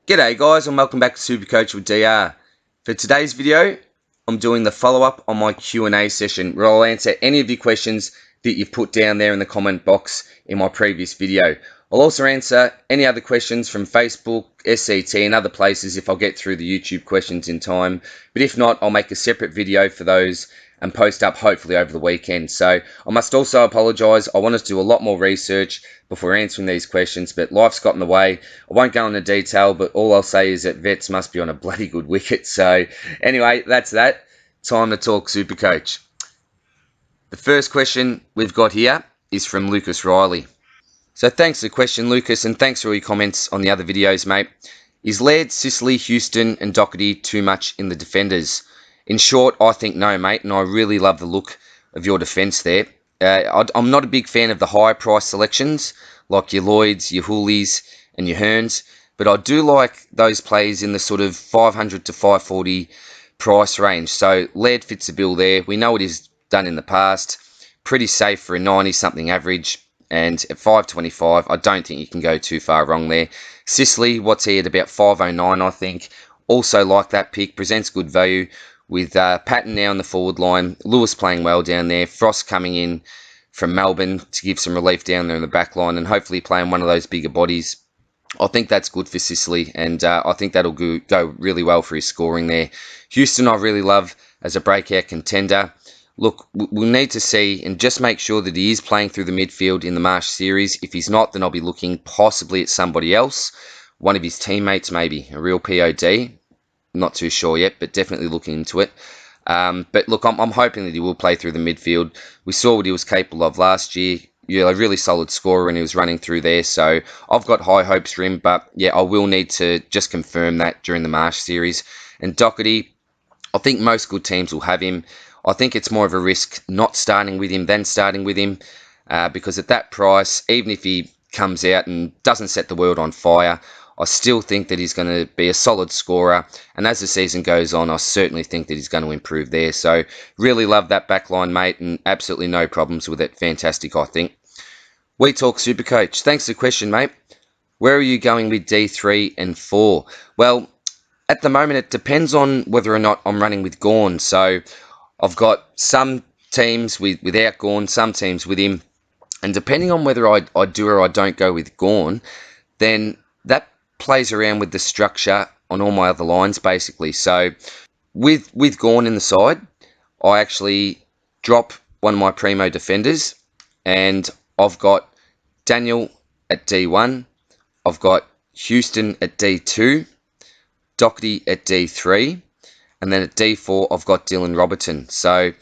G'day guys and welcome back to Supercoach with DR. For today's video, I'm doing the follow-up on my Q&A session where I'll answer any of your questions that you've put down there in the comment box in my previous video. I'll also answer any other questions from Facebook, SCT and other places if I'll get through the YouTube questions in time. But if not, I'll make a separate video for those and post up hopefully over the weekend. So I must also apologise. I wanted to do a lot more research before answering these questions, but life's got in the way. I won't go into detail, but all I'll say is that vets must be on a bloody good wicket. So anyway, that's that. Time to talk Supercoach. The first question we've got here is from Lucas Riley. So thanks for the question, Lucas, and thanks for all your comments on the other videos, mate. Is Laird, Sicily, Houston and Doherty too much in the defenders? In short, I think no, mate, and I really love the look of your defence there. I'm not a big fan of the higher price selections, like your Lloyds, your Hoolies and your Hearns, but I do like those players in the sort of 500 to 540 price range. So Laird fits the bill there. We know what he's done in the past. Pretty safe for a 90-something average. And at 525, I don't think you can go too far wrong there. Sicily, what's he at about 509, I think. Also like that pick, presents good value. With Patton now in the forward line, Lewis playing well down there, Frost coming in from Melbourne to give some relief down there in the back line and hopefully playing one of those bigger bodies. I think that's good for Sicily and I think that'll go really well for his scoring there. Houston I really love as a breakout contender. Look, we'll need to see and just make sure that he is playing through the midfield in the Marsh series. If he's not, then I'll be looking possibly at somebody else, one of his teammates maybe, a real POD. Not too sure yet, but definitely looking into it. But look, I'm hoping that he will play through the midfield. We saw what he was capable of last year. Yeah, a really solid scorer when he was running through there. So I've got high hopes for him. But yeah, I will need to just confirm that during the Marsh series. And Doherty, I think most good teams will have him. I think it's more of a risk not starting with him than starting with him. Because at that price, even if he comes out and doesn't set the world on fire, I still think that he's going to be a solid scorer, and as the season goes on, I certainly think that he's going to improve there. So, really love that backline, mate, and absolutely no problems with it. Fantastic, I think. We Talk Supercoach. Thanks for the question, mate. Where are you going with D3 and 4? Well, at the moment, it depends on whether or not I'm running with Gawn. So, I've got some teams without Gawn, some teams with him, and depending on whether I do or I don't go with Gawn, then that plays around with the structure on all my other lines basically. So with Gawn in the side, I actually drop one of my primo defenders and I've got Daniel at D1, I've got Houston at D2, Doherty at D3, and then at D4 I've got Dylan Robertson. So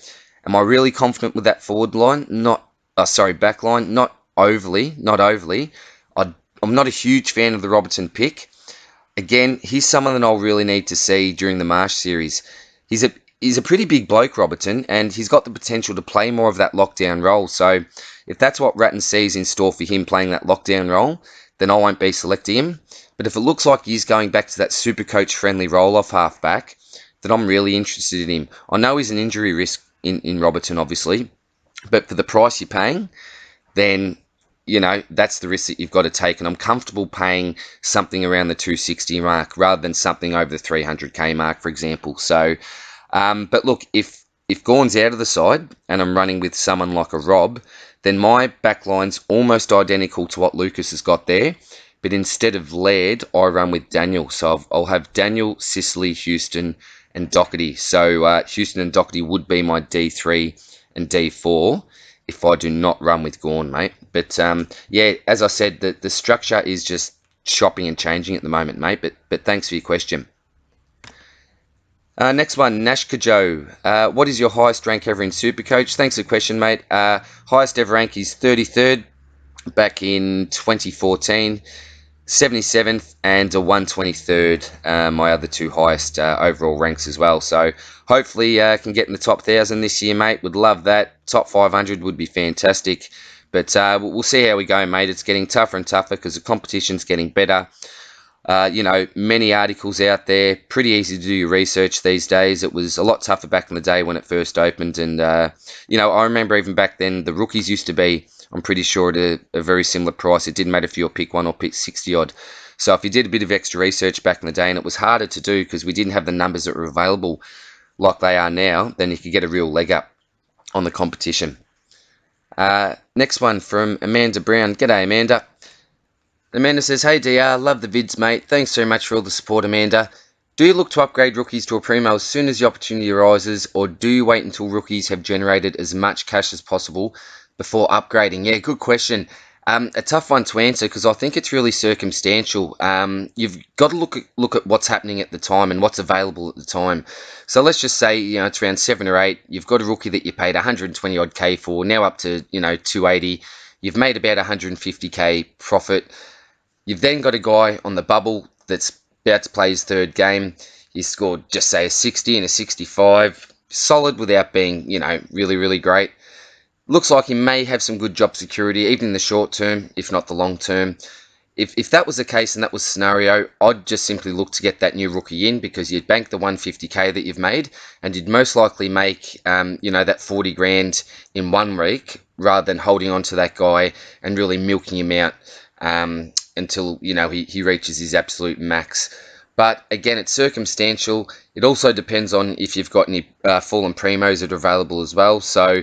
am I really confident with that forward line? Back line, not overly. I'm not a huge fan of the Robertson pick. Again, he's someone that I'll really need to see during the Marsh series. He's a pretty big bloke, Robertson, and he's got the potential to play more of that lockdown role. So if that's what Ratton sees in store for him playing that lockdown role, then I won't be selecting him. But if it looks like he's going back to that Supercoach-friendly roll-off halfback, then I'm really interested in him. I know he's an injury risk in Robertson, obviously, but for the price you're paying, then you know, that's the risk that you've got to take. And I'm comfortable paying something around the 260 mark rather than something over the 300k mark, for example. So, but look, if Gawn's out of the side and I'm running with someone like a Rob, then my backline's almost identical to what Lucas has got there. But instead of Laird, I run with Daniel. So I'll have Daniel, Sicily, Houston, and Doherty. So Houston and Doherty would be my D3 and D4 if I do not run with Gawn, mate. But yeah, as I said, the structure is just chopping and changing at the moment, mate. But thanks for your question. Next one, Nashkajo. What is your highest rank ever in Supercoach? Thanks for the question, mate. Highest ever rank is 33rd back in 2014. 77th and a 123rd, my other two highest overall ranks as well. So hopefully can get in the top 1,000 this year, mate. Would love that. Top 500 would be fantastic. But we'll see how we go, mate. It's getting tougher and tougher because the competition's getting better. You know, many articles out there. Pretty easy to do your research these days. It was a lot tougher back in the day when it first opened. And, you know, I remember even back then the rookies used to be, I'm pretty sure, at a very similar price. It didn't matter if you pick one or pick 60 odd. So if you did a bit of extra research back in the day, and it was harder to do because we didn't have the numbers that were available like they are now, then you could get a real leg up on the competition. Next one from Amanda Brown. G'day, Amanda. Amanda says, "Hey DR, love the vids, mate. Thanks so much for all the support, Amanda. Do you look to upgrade rookies to a primo as soon as the opportunity arises, or do you wait until rookies have generated as much cash as possible before upgrading?" Yeah, good question. A tough one to answer because I think it's really circumstantial. You've got to look at what's happening at the time and what's available at the time. So let's just say it's around 7 or 8. You've got a rookie that you paid 120 odd K for, now up to 280. You've made about 150K profit. You've then got a guy on the bubble that's about to play his third game. He scored, just say, a 60 and a 65. Solid without being, really, really great. Looks like he may have some good job security, even in the short term, if not the long term. If that was the case and that was the scenario, I'd just simply look to get that new rookie in because you'd bank the 150K that you've made and you'd most likely make, that 40 grand in 1 week rather than holding on to that guy and really milking him out until, he reaches his absolute max. But again, it's circumstantial. It also depends on if you've got any fallen primos that are available as well. So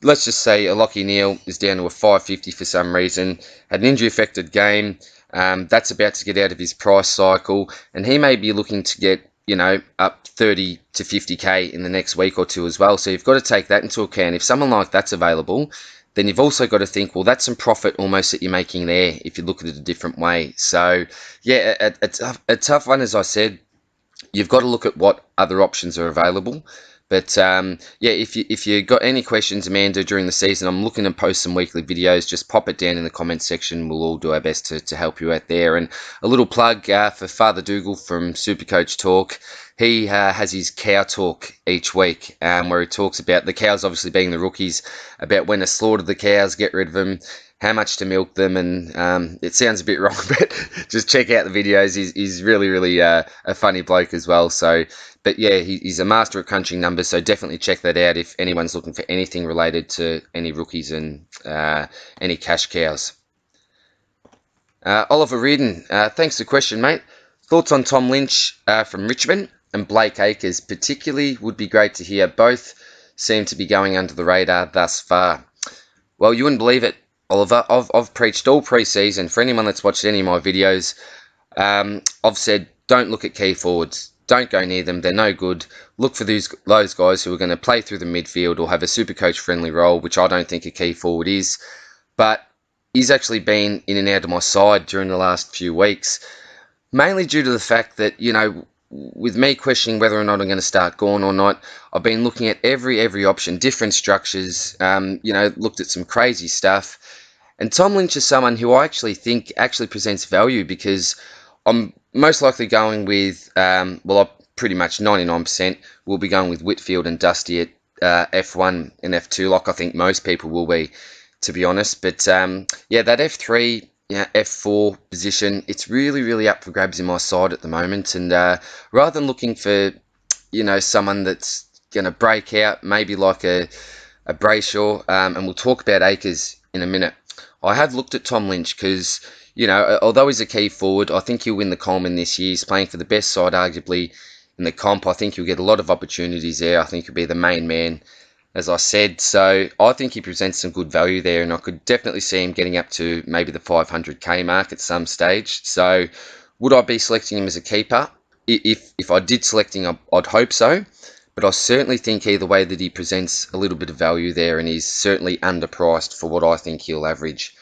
let's just say a Lockie Neal is down to a 550 for some reason, had an injury-affected game, that's about to get out of his price cycle, and he may be looking to get, up 30 to 50K in the next week or two as well. So you've got to take that into account. If someone like that's available, then you've also got to think, well, that's some profit almost that you're making there if you look at it a different way. So, yeah, a tough one, as I said. You've got to look at what other options are available. But if you got any questions, Amanda, during the season, I'm looking to post some weekly videos. Just pop it down in the comments section. We'll all do our best to help you out there. And a little plug for Father Dougal from Supercoach Talk. He has his cow talk each week where he talks about the cows, obviously being the rookies, about when to slaughter the cows, get rid of them, how much to milk them, and it sounds a bit wrong, but just check out the videos. He's really, really a funny bloke as well. So, but yeah, he's a master at crunching numbers, so definitely check that out if anyone's looking for anything related to any rookies and any cash cows. Oliver Reardon, thanks for the question, mate. Thoughts on Tom Lynch from Richmond and Blake Acres particularly would be great to hear. Both seem to be going under the radar thus far. Well, you wouldn't believe it, Oliver. I've preached all pre-season. For anyone that's watched any of my videos, I've said don't look at key forwards. Don't go near them. They're no good. Look for those guys who are going to play through the midfield or have a Supercoach friendly role, which I don't think a key forward is. But he's actually been in and out of my side during the last few weeks, mainly due to the fact that, with me questioning whether or not I'm going to start Gawn or not, I've been looking at every option, different structures, looked at some crazy stuff. And Tom Lynch is someone who I actually think presents value because I'm most likely going with, I pretty much 99% will be going with Whitfield and Dusty at F1 and F2, like I think most people will be, to be honest. But that F3, F4 position, it's really, really up for grabs in my side at the moment. And rather than looking for, someone that's going to break out, maybe like a Brayshaw, and we'll talk about Acres in a minute, I have looked at Tom Lynch because, although he's a key forward, I think he'll win the Coleman this year. He's playing for the best side, arguably, in the comp. I think he'll get a lot of opportunities there. I think he'll be the main man, as I said. So I think he presents some good value there, and I could definitely see him getting up to maybe the 500K mark at some stage. So would I be selecting him as a keeper? If I did select him, I'd hope so. But I certainly think either way that he presents a little bit of value there, and he's certainly underpriced for what I think he'll average.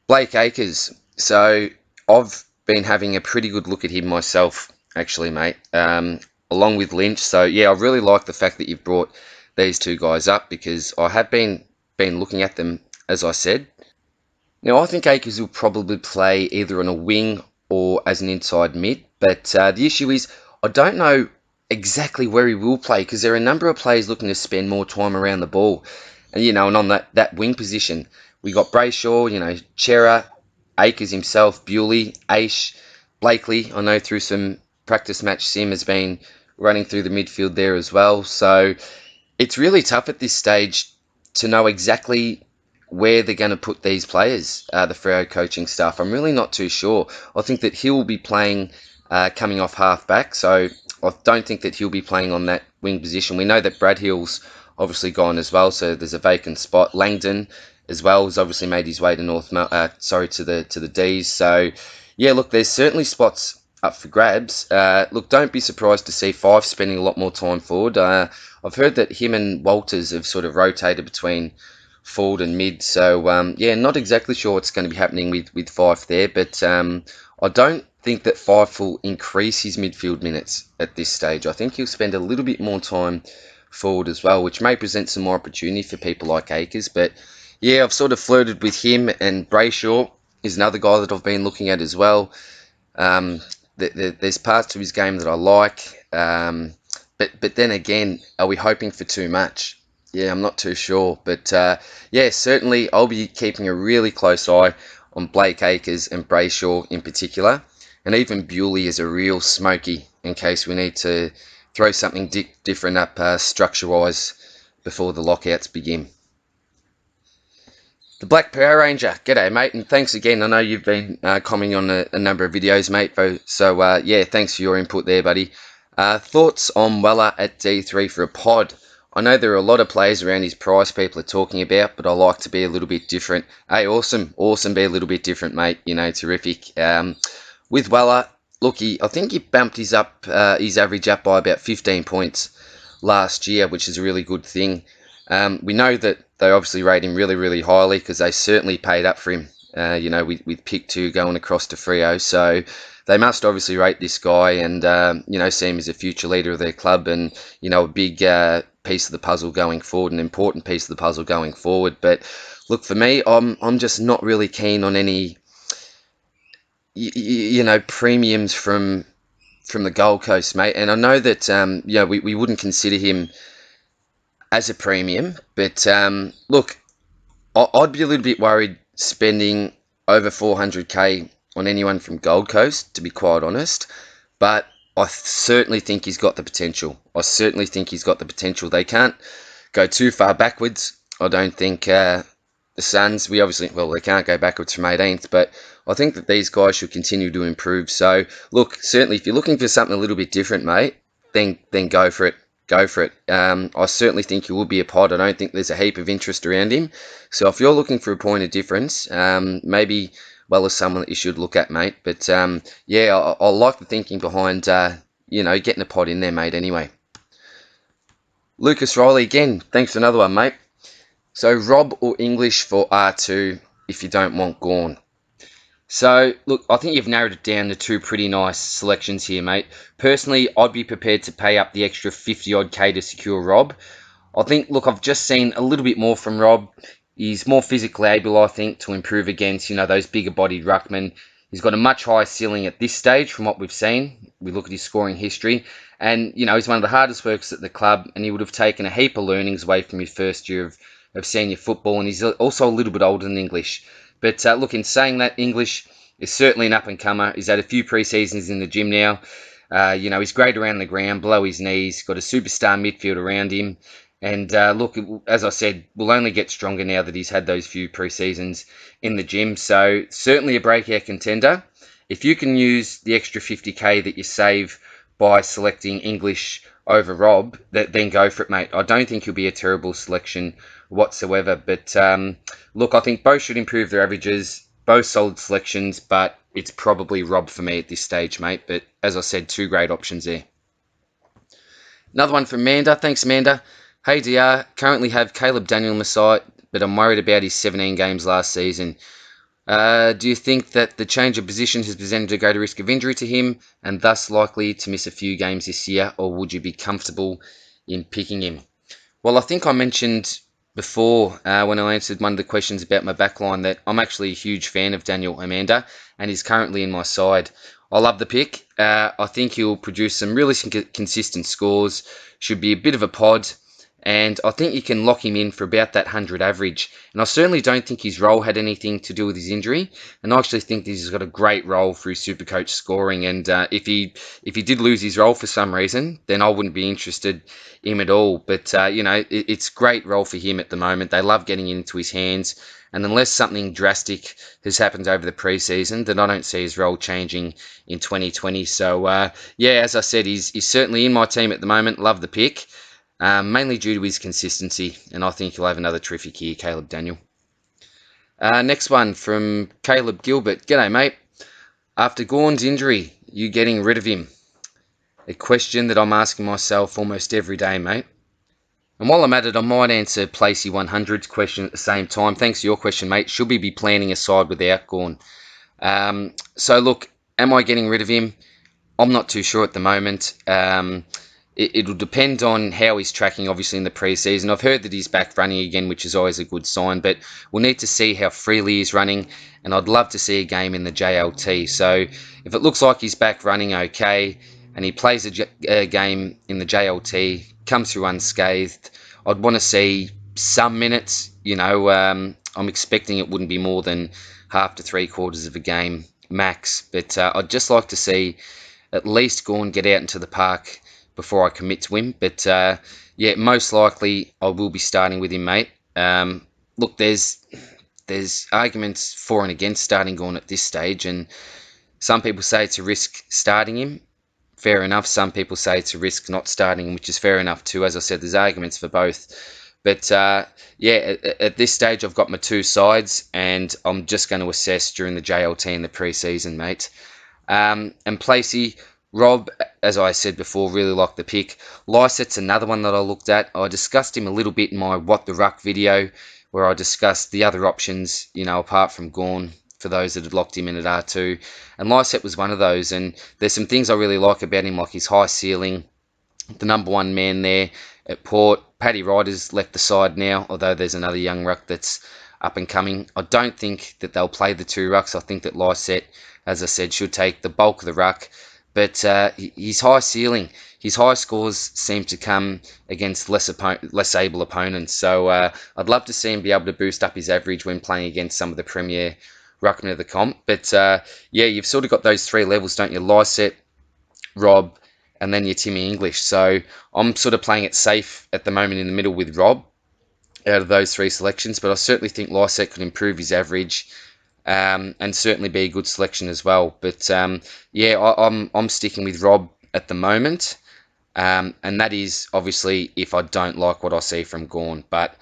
Blake Acres. So I've been having a pretty good look at him myself, actually, mate, along with Lynch. So yeah, I really like the fact that you've brought these two guys up because I have been looking at them, as I said. Now, I think Acres will probably play either on a wing or as an inside mid, but the issue is I don't know exactly where he will play because there are a number of players looking to spend more time around the ball. And, and on that wing position, we got Brayshaw, Chera, Acres himself, Bewley, Aish, Blakely. I know through some practice match sim has been running through the midfield there as well. So it's really tough at this stage to know exactly where they're going to put these players, the Freo coaching staff. I'm really not too sure. I think that he'll be playing coming off half-back, so I don't think that he'll be playing on that wing position. We know that Brad Hill's obviously gone as well, so there's a vacant spot. Langdon as well has obviously made his way to to the D's. So yeah, look, there's certainly spots up for grabs. Look, don't be surprised to see Fife spending a lot more time forward. I've heard that him and Walters have sort of rotated between forward and mid. So yeah, not exactly sure what's going to be happening with Fife there, but I don't think that Fife will increase his midfield minutes at this stage. I think he'll spend a little bit more time forward as well, which may present some more opportunity for people like Akers. But yeah, I've sort of flirted with him, and Brayshaw is another guy that I've been looking at as well. There's parts to his game that I like, but then again, are we hoping for too much? Yeah, I'm not too sure. But yeah, certainly I'll be keeping a really close eye on Blake Akers and Brayshaw in particular. And even Bewley is a real smoky in case we need to throw something different up structure-wise before the lockouts begin. The Black Power Ranger, g'day mate, and thanks again. I know you've been commenting on a number of videos, mate, so yeah, thanks for your input there, buddy. Thoughts on Weller at D3 for a pod? I know there are a lot of players around his price people are talking about, but I like to be a little bit different. Hey, awesome, be a little bit different, mate, you know, terrific. With Weller, look, I think he bumped his average up by about 15 points last year, which is a really good thing. We know that they obviously rate him really, really highly because they certainly paid up for him, you know, with pick 2 going across to Freo. So they must obviously rate this guy and, you know, see him as a future leader of their club and, you know, a big piece of the puzzle going forward, an important piece of the puzzle going forward. But look, for me, I'm just not really keen on any, you know, premiums from the Gold Coast, mate. And I know that, you know, we wouldn't consider him as a premium, but look, I'd be a little bit worried spending over 400k on anyone from Gold Coast, to be quite honest. But I certainly think he's got the potential. They can't go too far backwards. I don't think the Suns, they can't go backwards from 18th, but I think that these guys should continue to improve. So, look, certainly if you're looking for something a little bit different, mate, then go for it. I certainly think he will be a pod. I don't think there's a heap of interest around him. So if you're looking for a point of difference, maybe Weller's someone that you should look at, mate. But yeah, I like the thinking behind, you know, getting a pod in there, mate, anyway. Lucas Riley, again, thanks for another one, mate. So Rob or English for R2 if you don't want Gawn. So, look, I think you've narrowed it down to two pretty nice selections here, mate. Personally, I'd be prepared to pay up the extra 50-odd K to secure Rob. I think, look, I've just seen a little bit more from Rob. He's more physically able, I think, to improve against, you know, those bigger-bodied ruckmen. He's got a much higher ceiling at this stage from what we've seen. We look at his scoring history. And, you know, he's one of the hardest workers at the club, and he would have taken a heap of learnings away from his first year of senior football. And he's also a little bit older than English. But look, in saying that, English is certainly an up-and-comer. He's had a few pre-seasons in the gym now. You know, he's great around the ground, below his knees, got a superstar midfield around him. And look, as I said, will only get stronger now that he's had those few pre-seasons in the gym. So certainly a breakout contender. If you can use the extra 50k that you save by selecting English over Rob, then go for it, mate. I don't think he'll be a terrible selection whatsoever. But look, I think both should improve their averages. Both solid selections, but it's probably Rob for me at this stage, mate. But as I said, two great options there. Another one from Manda. Thanks, Manda. Hey, DR. Currently have Caleb Daniel on my site, but I'm worried about his 17 games last season. Do you think that the change of position has presented a greater risk of injury to him and thus likely to miss a few games this year, or would you be comfortable in picking him? Well, I think I mentioned before when I answered one of the questions about my backline that I'm actually a huge fan of Daniel Amanda and he's currently in my side. I love the pick. I think he'll produce some really consistent scores, should be a bit of a pod, and I think you can lock him in for about that 100 average. And I certainly don't think his role had anything to do with his injury, and I actually think he's got a great role through Supercoach scoring. And if he did lose his role for some reason, then I wouldn't be interested in him at all. But it's great role for him at the moment. They love getting into his hands, and unless something drastic has happened over the preseason, then I don't see his role changing in 2020. So as I said, he's certainly in my team at the moment. Love the pick. Mainly due to his consistency, and I think he'll have another terrific year, Caleb Daniel. Next one from Caleb Gilbert. G'day, mate. After Gawn's injury, you getting rid of him? A question that I'm asking myself almost every day, mate. And while I'm at it, I might answer Placey 100's question at the same time. Thanks for your question, mate. Should we be planning a side without Gawn? So look, am I getting rid of him? I'm not too sure at the moment. It'll depend on how he's tracking, obviously, in the preseason. I've heard that he's back running again, which is always a good sign, but we'll need to see how freely he's running, and I'd love to see a game in the JLT. So if it looks like he's back running okay, and he plays a game in the JLT, comes through unscathed, I'd want to see some minutes. I'm expecting it wouldn't be more than half to 3/4 of a game max, but I'd just like to see at least Gawn get out into the park before I commit to him. But most likely I will be starting with him, mate. Look, there's arguments for and against starting Gawn at this stage, and some people say it's a risk starting him. Fair enough. Some people say it's a risk not starting him, which is fair enough too. As I said, there's arguments for both. But at this stage, I've got my two sides, and I'm just going to assess during the JLT in the preseason, mate. And Placey, Rob, as I said before, really like the pick. Lycett's another one that I looked at. I discussed him a little bit in my What the Ruck video, where I discussed the other options, apart from Gawn, for those that had locked him in at R2. And Lycett was one of those. And there's some things I really like about him, like his high ceiling, the number one man there at Port. Paddy Ryder's left the side now, although there's another young ruck that's up and coming. I don't think that they'll play the two rucks. I think that Lycett, as I said, should take the bulk of the ruck. But his high ceiling, his high scores seem to come against less able opponents. So I'd love to see him be able to boost up his average when playing against some of the premier ruckmen of the comp. But you've sort of got those three levels, don't you? Lycett, Rob, and then your Timmy English. So I'm sort of playing it safe at the moment in the middle with Rob out of those three selections. But I certainly think Lycett could improve his average. And certainly be a good selection as well. But I'm sticking with Rob at the moment, and that is obviously if I don't like what I see from Gawn. But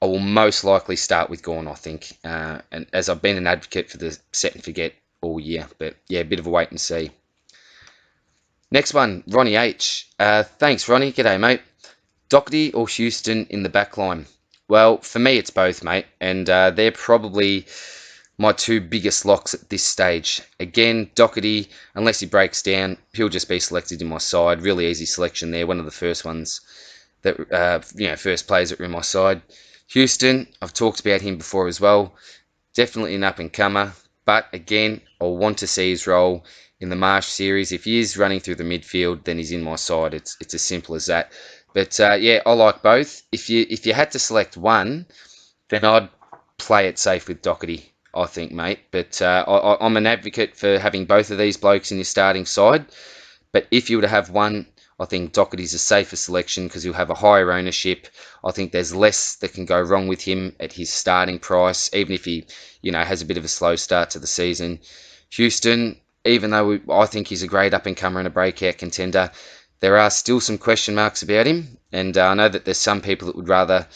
I will most likely start with Gawn, I think, and as I've been an advocate for the set and forget all year. But a bit of a wait and see. Next one, Ronnie H. Thanks, Ronnie. G'day, mate. Doherty or Houston in the backline? Well, for me, it's both, mate, and they're probably my two biggest locks at this stage. Again, Doherty, unless he breaks down, he'll just be selected in my side. Really easy selection there. One of the first ones that, first players that were in my side. Houston, I've talked about him before as well. Definitely an up-and-comer. But again, I want to see his role in the Marsh series. If he is running through the midfield, then he's in my side. It's as simple as that. But I like both. If you had to select one, then I'd play it safe with Doherty, I think, mate. But I'm an advocate for having both of these blokes in your starting side. But if you were to have one, I think Doherty's a safer selection because he'll have a higher ownership. I think there's less that can go wrong with him at his starting price, even if he, has a bit of a slow start to the season. Houston, even though I think he's a great up-and-comer and a breakout contender, there are still some question marks about him. And I know that there's some people that would rather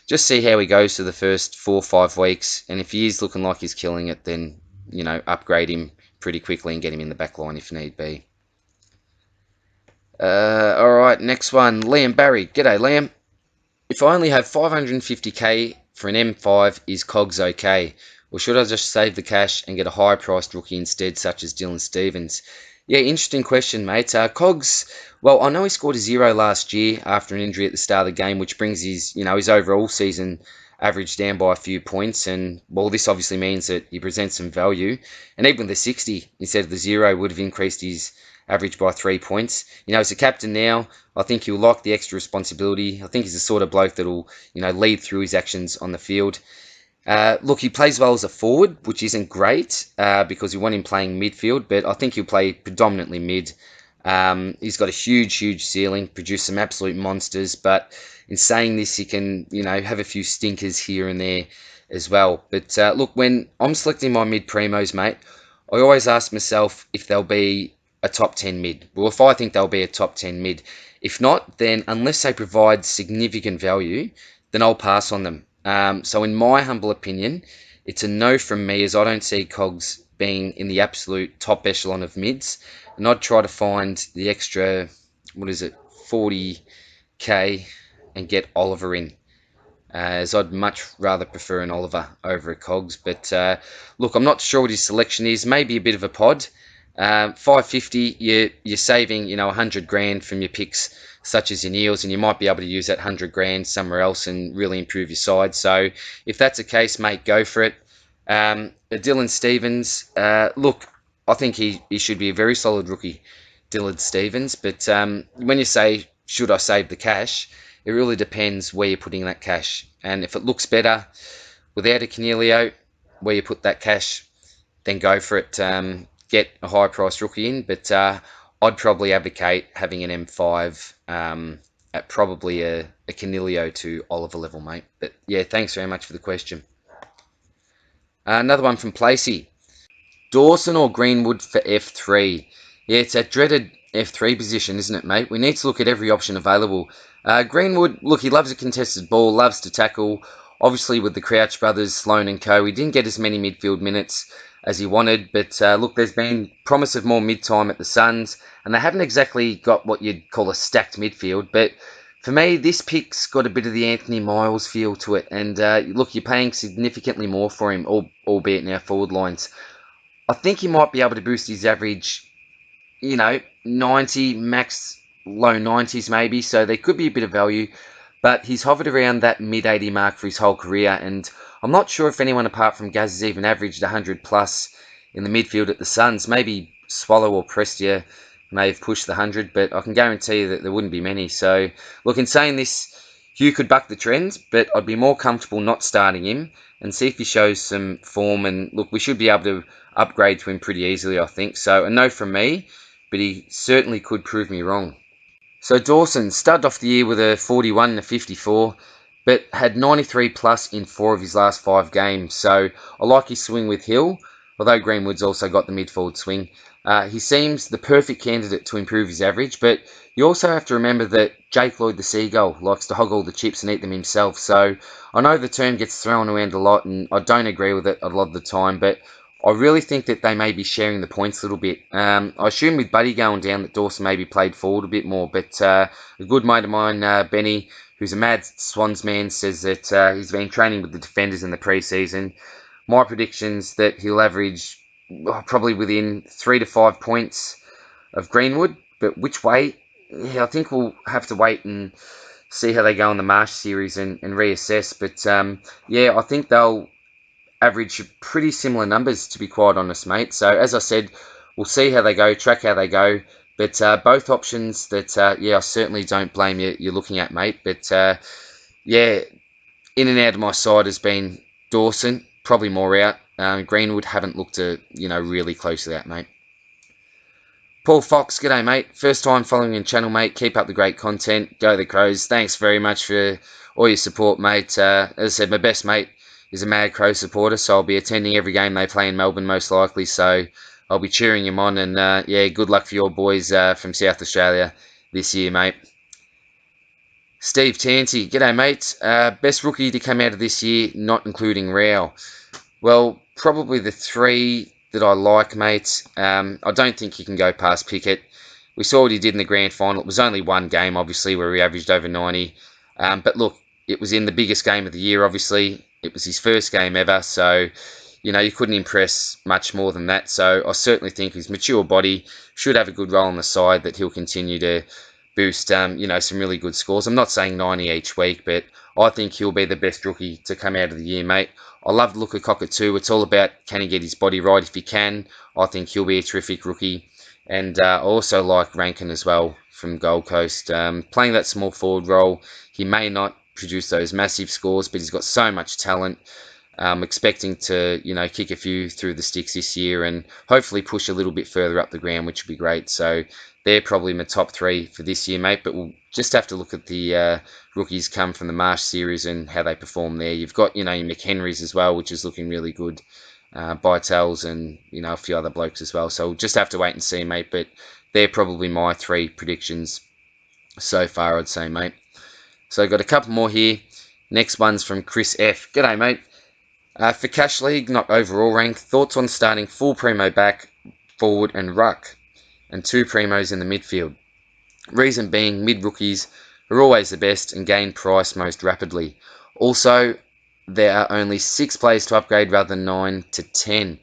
just see how he goes to the first 4 or 5 weeks. And if he is looking like he's killing it, then, upgrade him pretty quickly and get him in the back line if need be. Alright, next one. Liam Barry. G'day, Liam. If I only have 550k for an M5, is Cogs okay? Or should I just save the cash and get a higher-priced rookie instead, such as Dylan Stephens? Yeah, interesting question, mate. Cogs, well, I know he scored a 0 last year after an injury at the start of the game, which brings his overall season average down by a few points. And, well, this obviously means that he presents some value. And even the 60 instead of the 0 would have increased his average by 3 points. You know, as a captain now, I think he'll like the extra responsibility. I think he's the sort of bloke that'll, you know, lead through his actions on the field. Look, he plays well as a forward, which isn't great because we want him playing midfield, but I think he'll play predominantly mid. He's got a huge ceiling, produce some absolute monsters, but in saying this, he can, you know, have a few stinkers here and there as well. But look, when I'm selecting my mid primos, mate, I always ask myself if they'll be a top 10 mid. Well, if I think they'll be a top 10 mid. If not, then unless they provide significant value, then I'll pass on them. So in my humble opinion, it's a no from me, as I don't see Cogs being in the absolute top echelon of mids, and I'd try to find the extra, 40k and get Oliver in, as I'd much rather prefer an Oliver over a Cogs. But look, I'm not sure what his selection is. Maybe a bit of a pod. 550, you're saving, you know, 100 grand from your picks, such as your Neils, and you might be able to use that 100 grand somewhere else and really improve your side. So if that's the case, mate, go for it. Dylan Stephens, look, I think he should be a very solid rookie, Dylan Stephens. But when you say, should I save the cash, it really depends where you're putting that cash. And if it looks better without a Cornelio, where you put that cash, then go for it. Get a high price rookie in, but I'd probably advocate having an M5 at probably a Cornelio to Oliver level, mate. But yeah, thanks very much for the question. Another one from Placey. Dawson or Greenwood for F3? Yeah, it's that dreaded F3 position, isn't it, mate? We need to look at every option available. Greenwood, look, he loves a contested ball, loves to tackle. Obviously, with the Crouch brothers, Sloan and co, he didn't get as many midfield minutes as he wanted. But look, there's been promise of more mid-time at the Suns, and they haven't exactly got what you'd call a stacked midfield. But for me, this pick's got a bit of the Anthony Miles feel to it. And look, you're paying significantly more for him, albeit in our forward lines. I think he might be able to boost his average, you know, 90, max low 90s maybe. So there could be a bit of value. But he's hovered around that mid-80 mark for his whole career, and I'm not sure if anyone apart from Gaz has even averaged 100 plus in the midfield at the Suns. Maybe Swallow or Prestia may have pushed the 100, but I can guarantee that there wouldn't be many. So, look, in saying this, Hugh could buck the trend, but I'd be more comfortable not starting him and see if he shows some form. And look, we should be able to upgrade to him pretty easily, I think. So, a no from me, but he certainly could prove me wrong. So Dawson started off the year with a 41 and a 54, but had 93 plus in 4 of his last 5 games. So I like his swing with Hill, although Greenwood's also got the midfield swing. He seems the perfect candidate to improve his average, but you also have to remember that Jake Lloyd the Seagull likes to hog all the chips and eat them himself. So I know the term gets thrown around a lot, and I don't agree with it a lot of the time, but I really think that they may be sharing the points a little bit. I assume with Buddy going down that Dawson maybe played forward a bit more, but a good mate of mine, Benny, who's a mad Swans man, says that he's been training with the defenders in the pre-season. My prediction's that he'll average probably within 3 to 5 points of Greenwood, but which way? Yeah, I think we'll have to wait and see how they go in the Marsh series and reassess. But yeah, I think they'll average pretty similar numbers, to be quite honest, mate. So as I said, we'll see how they go, track how they go. But both options that, yeah, I certainly don't blame you. You're looking at, mate. But yeah, in and out of my side has been Dawson, probably more out. Greenwood haven't looked really closely at, mate. Paul Fox, g'day, mate. First time following your channel, mate. Keep up the great content. Go the Crows. Thanks very much for all your support, mate. As I said, my best mate is a Mad Crow supporter, so I'll be attending every game they play in Melbourne, most likely. So I'll be cheering him on, and yeah, good luck for your boys from South Australia this year, mate. Steve Tanty, g'day, mate. Best rookie to come out of this year, not including Rao. Well, probably the 3 that I like, mate. I don't think you can go past Pickett. We saw what he did in the grand final. It was only one game, obviously, where he averaged over 90. But look, it was in the biggest game of the year, obviously. It was his first game ever, so, you couldn't impress much more than that. So I certainly think his mature body should have a good role on the side, that he'll continue to boost, some really good scores. I'm not saying 90 each week, but I think he'll be the best rookie to come out of the year, mate. I love the look of Cockatoo. It's all about, can he get his body right? If he can, I think he'll be a terrific rookie. And I also like Rankin as well from Gold Coast. Playing that small forward role, he may not produce those massive scores, but he's got so much talent. Expecting to, kick a few through the sticks this year and hopefully push a little bit further up the ground, which would be great. So they're probably my top three for this year, mate. But we'll just have to look at the rookies come from the Marsh series and how they perform there. You've got, your McHenrys as well, which is looking really good. Bytels and, a few other blokes as well. So we'll just have to wait and see, mate. But they're probably my three predictions so far, I'd say, mate. So I've got a couple more here. Next one's from Chris F. G'day, mate. For Cash League, not overall rank, thoughts on starting full primo back, forward and ruck, and 2 primos in the midfield. Reason being, mid-rookies are always the best and gain price most rapidly. Also, there are only 6 players to upgrade rather than 9 to 10.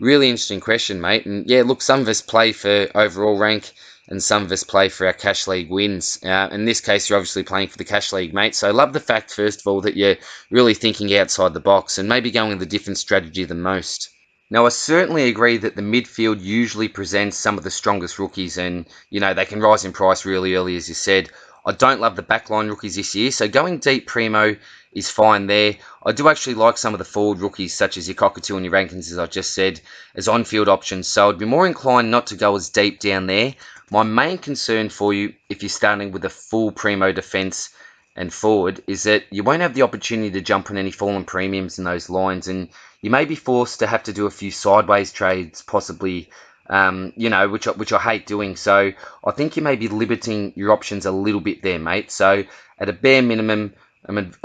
Really interesting question, mate. And yeah, look, some of us play for overall rank and some of us play for our Cash League wins. In this case, you're obviously playing for the Cash League, mate. So I love the fact, first of all, that you're really thinking outside the box and maybe going with a different strategy than most. Now, I certainly agree that the midfield usually presents some of the strongest rookies and, they can rise in price really early, as you said. I don't love the backline rookies this year, so going deep primo is fine there. I do actually like some of the forward rookies, such as your Cockatoo and your Rankins, as I just said, as on-field options, so I'd be more inclined not to go as deep down there. My main concern for you, if you're starting with a full primo defence and forward, is that you won't have the opportunity to jump on any fallen premiums in those lines, and you may be forced to have to do a few sideways trades, possibly, which I hate doing. So I think you may be limiting your options a little bit there, mate. So at a bare minimum,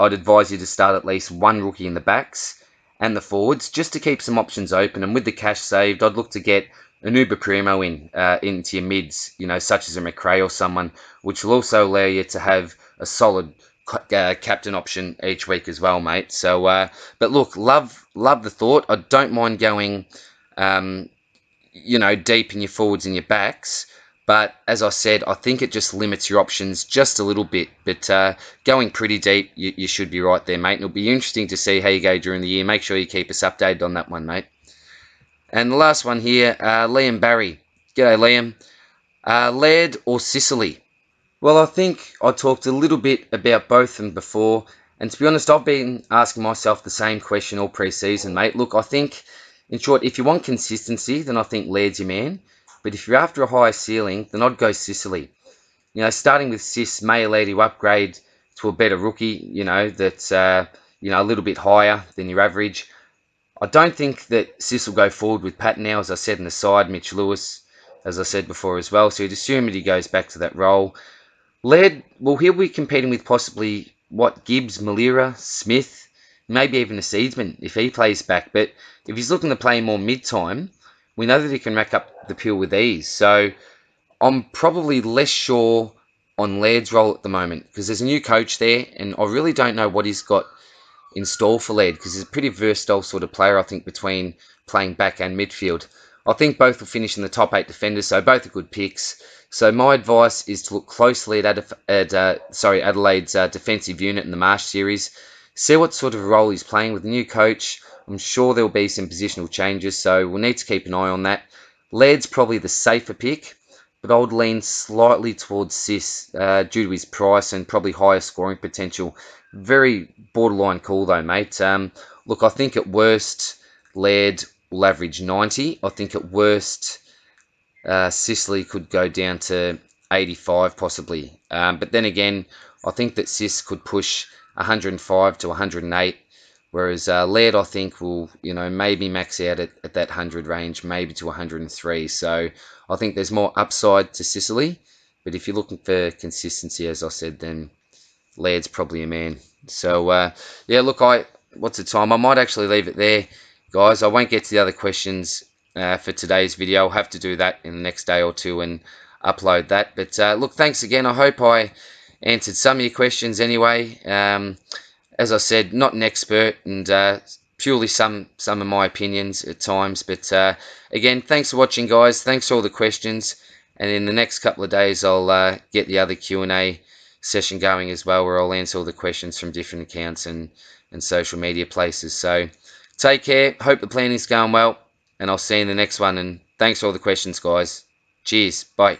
I'd advise you to start at least 1 rookie in the backs and the forwards, just to keep some options open. And with the cash saved, I'd look to get an Uber Primo into your mids, such as a McRae or someone, which will also allow you to have a solid captain option each week as well, mate. So, but look, love the thought. I don't mind going, deep in your forwards and your backs. But as I said, I think it just limits your options just a little bit. But going pretty deep, you should be right there, mate. And it'll be interesting to see how you go during the year. Make sure you keep us updated on that one, mate. And the last one here, Liam Barry. G'day, Liam. Laird or Sicily? Well, I think I talked a little bit about both of them before. And to be honest, I've been asking myself the same question all pre-season, mate. Look, I think, in short, if you want consistency, then I think Laird's your man. But if you're after a higher ceiling, then I'd go Sicily. Starting with Sis may allow you to upgrade to a better rookie, that's, a little bit higher than your average. I don't think that Sis will go forward with Pat now, as I said in the side, Mitch Lewis, as I said before as well. So you'd assume that he goes back to that role. Laird, well, he'll be competing with possibly, Gibbs, Malira, Smith, maybe even a Seedsman if he plays back. But if he's looking to play more mid-time, we know that he can rack up the peel with ease. So I'm probably less sure on Laird's role at the moment because there's a new coach there, and I really don't know what he's got in store for Laird because he's a pretty versatile sort of player, I think, between playing back and midfield. I think both will finish in the top 8 defenders, so both are good picks. So my advice is to look closely at Adelaide's defensive unit in the Marsh series. See what sort of role he's playing with the new coach. I'm sure there will be some positional changes, so we'll need to keep an eye on that. Laird's probably the safer pick, but I would lean slightly towards Sis due to his price and probably higher scoring potential. Very borderline call though, mate. Look, I think at worst, Laird will average 90. I think at worst, Sicily could go down to 85 possibly. But then again, I think that Sis could push 105 to 108, whereas Laird, I think, will maybe max out at that 100 range, maybe to 103. So I think there's more upside to Sicily. But if you're looking for consistency, as I said, then Laird's probably a man. So, yeah, look, what's the time? I might actually leave it there, guys. I won't get to the other questions for today's video. I'll have to do that in the next day or two and upload that. But, look, thanks again. I hope I answered some of your questions anyway. As I said, not an expert and purely some of my opinions at times. But, again, thanks for watching, guys. Thanks for all the questions. And in the next couple of days, I'll get the other Q&A session going as well, where I'll answer all the questions from different accounts and social media places. So take care. Hope the planning's going well, and I'll see you in the next one. And thanks for all the questions, guys. Cheers. Bye.